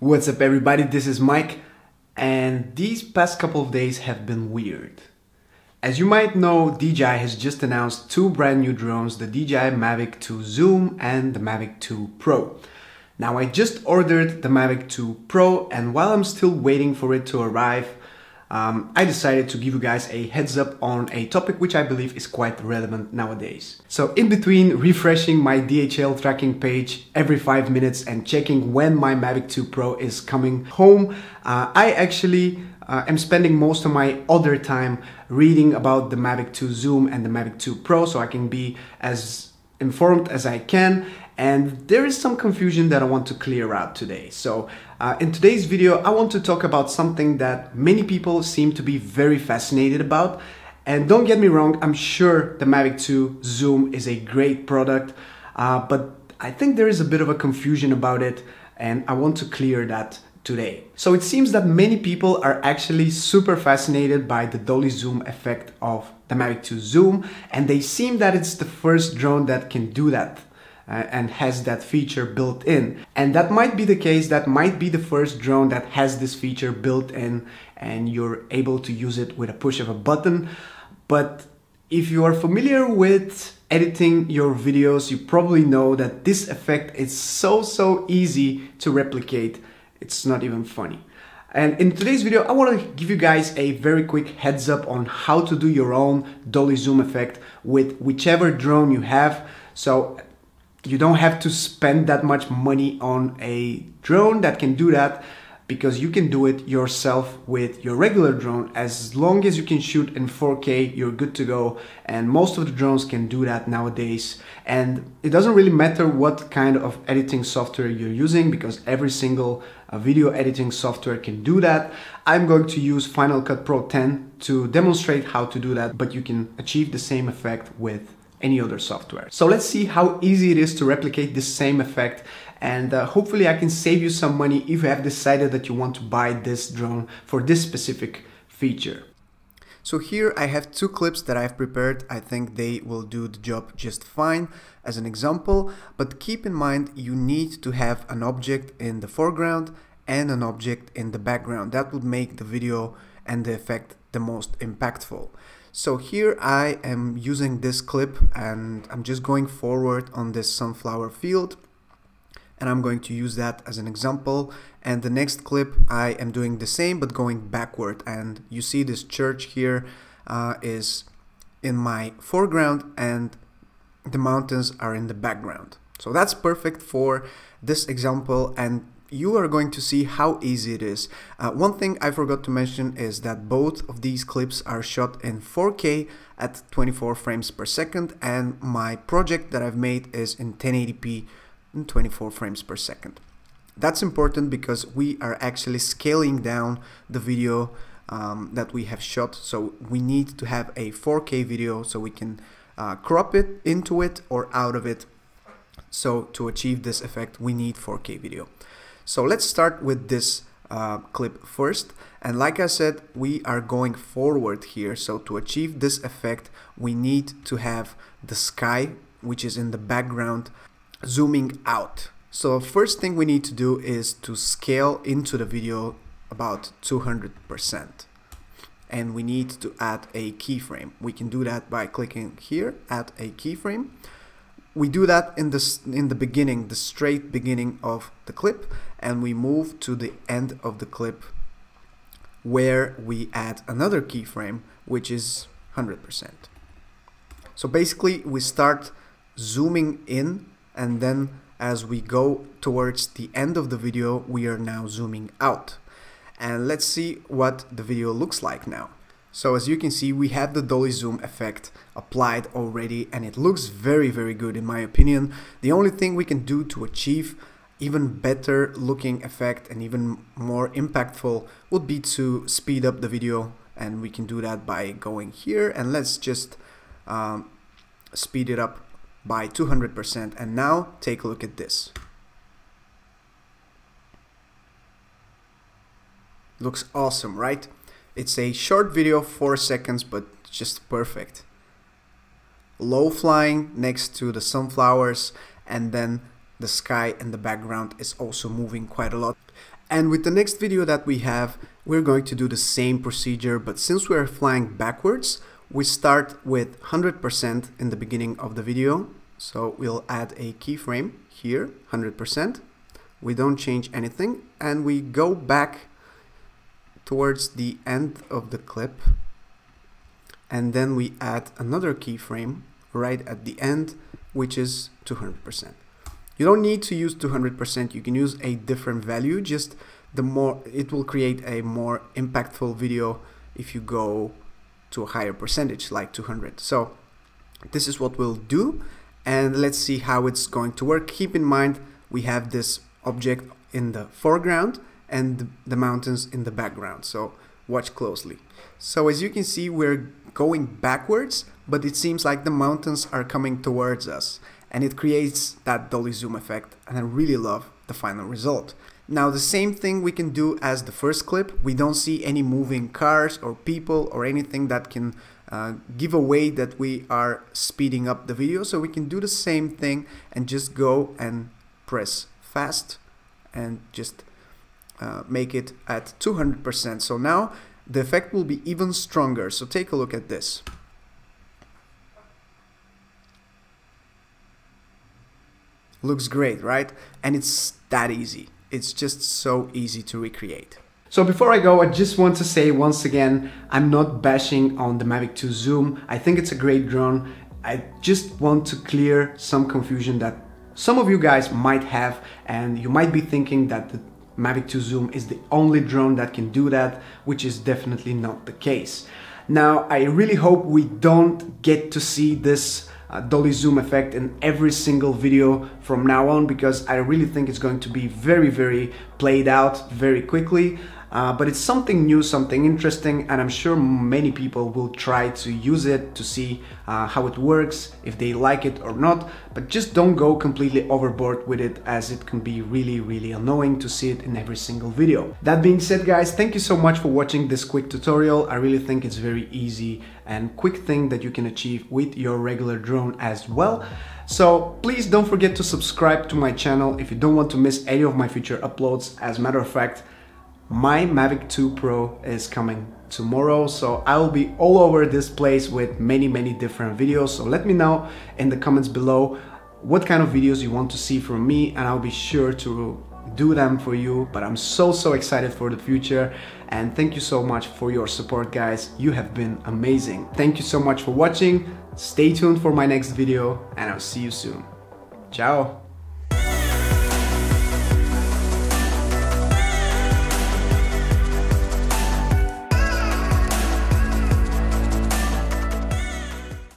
What's up everybody, this is Mike, and these past couple of days have been weird. As you might know, DJI has just announced two brand new drones, the DJI Mavic 2 Zoom and the Mavic 2 Pro. Now I just ordered the Mavic 2 Pro, and while I'm still waiting for it to arrive, I decided to give you guys a heads up on a topic which I believe is quite relevant nowadays. So in between refreshing my DHL tracking page every 5 minutes and checking when my Mavic 2 Pro is coming home, I actually am spending most of my other time reading about the Mavic 2 Zoom and the Mavic 2 Pro so I can be as informed as I can. And there is some confusion that I want to clear out today. So in today's video, I want to talk about something that many people seem to be very fascinated about. And don't get me wrong, I'm sure the Mavic 2 Zoom is a great product, but I think there is a bit of a confusion about it, and I want to clear that today. So it seems that many people are actually super fascinated by the Dolly Zoom effect of the Mavic 2 Zoom, and they seem that it's the first drone that can do that. And has that feature built in. And that might be the case, that might be the first drone that has this feature built in and you're able to use it with a push of a button. But if you are familiar with editing your videos, you probably know that this effect is so easy to replicate. It's not even funny. And in today's video, I want to give you guys a very quick heads up on how to do your own Dolly Zoom effect with whichever drone you have. So you don't have to spend that much money on a drone that can do that, because you can do it yourself with your regular drone. As long as you can shoot in 4K, you're good to go. And most of the drones can do that nowadays. And it doesn't really matter what kind of editing software you're using, because every single video editing software can do that. I'm going to use Final Cut Pro 10 to demonstrate how to do that, but you can achieve the same effect with any other software. So let's see how easy it is to replicate this same effect, and hopefully I can save you some money if you have decided that you want to buy this drone for this specific feature. So here I have two clips that I've prepared. I think they will do the job just fine as an example, but keep in mind you need to have an object in the foreground and an object in the background. That would make the video and the effect the most impactful. So here I am using this clip, and I'm just going forward on this sunflower field, and I'm going to use that as an example. And the next clip I am doing the same but going backward, and you see this church here is in my foreground and the mountains are in the background. So that's perfect for this example, and you are going to see how easy it is. One thing I forgot to mention is that both of these clips are shot in 4K at 24 frames per second, and my project that I've made is in 1080p and 24 frames per second. That's important because we are actually scaling down the video that we have shot, so we need to have a 4K video so we can crop it into it or out of it. So to achieve this effect we need 4K video. So let's start with this clip first, and like I said, we are going forward here. So to achieve this effect we need to have the sky, which is in the background, zooming out. So first thing we need to do is to scale into the video about 200%, and we need to add a keyframe. We can do that by clicking here, add a keyframe. We do that in the beginning, the straight beginning of the clip, and we move to the end of the clip where we add another keyframe, which is 100%. So basically we start zooming in, and then as we go towards the end of the video we are now zooming out. And let's see what the video looks like now. So as you can see, we have the Dolly Zoom effect applied already, and it looks very good in my opinion. The only thing we can do to achieve even better looking effect and even more impactful would be to speed up the video, and we can do that by going here, and let's just speed it up by 200%. And now take a look at this. Looks awesome, right? It's a short video, 4 seconds, but just perfect. Low flying next to the sunflowers, and then the sky in the background is also moving quite a lot. And with the next video that we have, we're going to do the same procedure, but since we're flying backwards, we start with 100% in the beginning of the video. So we'll add a keyframe here, 100%. We don't change anything, and we go back towards the end of the clip, and then we add another keyframe right at the end, which is 200%. You don't need to use 200%, you can use a different value, just the more it will create a more impactful video if you go to a higher percentage like 200. So this is what we'll do, and let's see how it's going to work. Keep in mind we have this object in the foreground and the mountains in the background, so watch closely. So as you can see, we're going backwards, but it seems like the mountains are coming towards us, and it creates that Dolly Zoom effect, and I really love the final result. Now the same thing we can do as the first clip. We don't see any moving cars or people or anything that can give away that we are speeding up the video, so we can do the same thing and just go and press fast and just make it at 200%. So now the effect will be even stronger. So take a look at this. Looks great, right? And it's that easy. It's just so easy to recreate. So before I go, I just want to say once again, I'm not bashing on the Mavic 2 Zoom. I think it's a great drone. I just want to clear some confusion that some of you guys might have, and you might be thinking that the Mavic 2 Zoom is the only drone that can do that, which is definitely not the case. Now, I really hope we don't get to see this Dolly Zoom effect in every single video from now on, because I really think it's going to be very played out very quickly. But it's something new, something interesting, and I'm sure many people will try to use it to see how it works, if they like it or not. But just don't go completely overboard with it, as it can be really annoying to see it in every single video. That being said, guys, thank you so much for watching this quick tutorial. I really think it's very easy and quick thing that you can achieve with your regular drone as well. So please don't forget to subscribe to my channel if you don't want to miss any of my future uploads. As a matter of fact, my Mavic 2 Pro is coming tomorrow, so I'll be all over this place with many different videos. So let me know in the comments below what kind of videos you want to see from me, and I'll be sure to do them for you. But I'm so excited for the future, and thank you so much for your support, guys. You have been amazing. Thank you so much for watching. Stay tuned for my next video, and I'll see you soon. Ciao.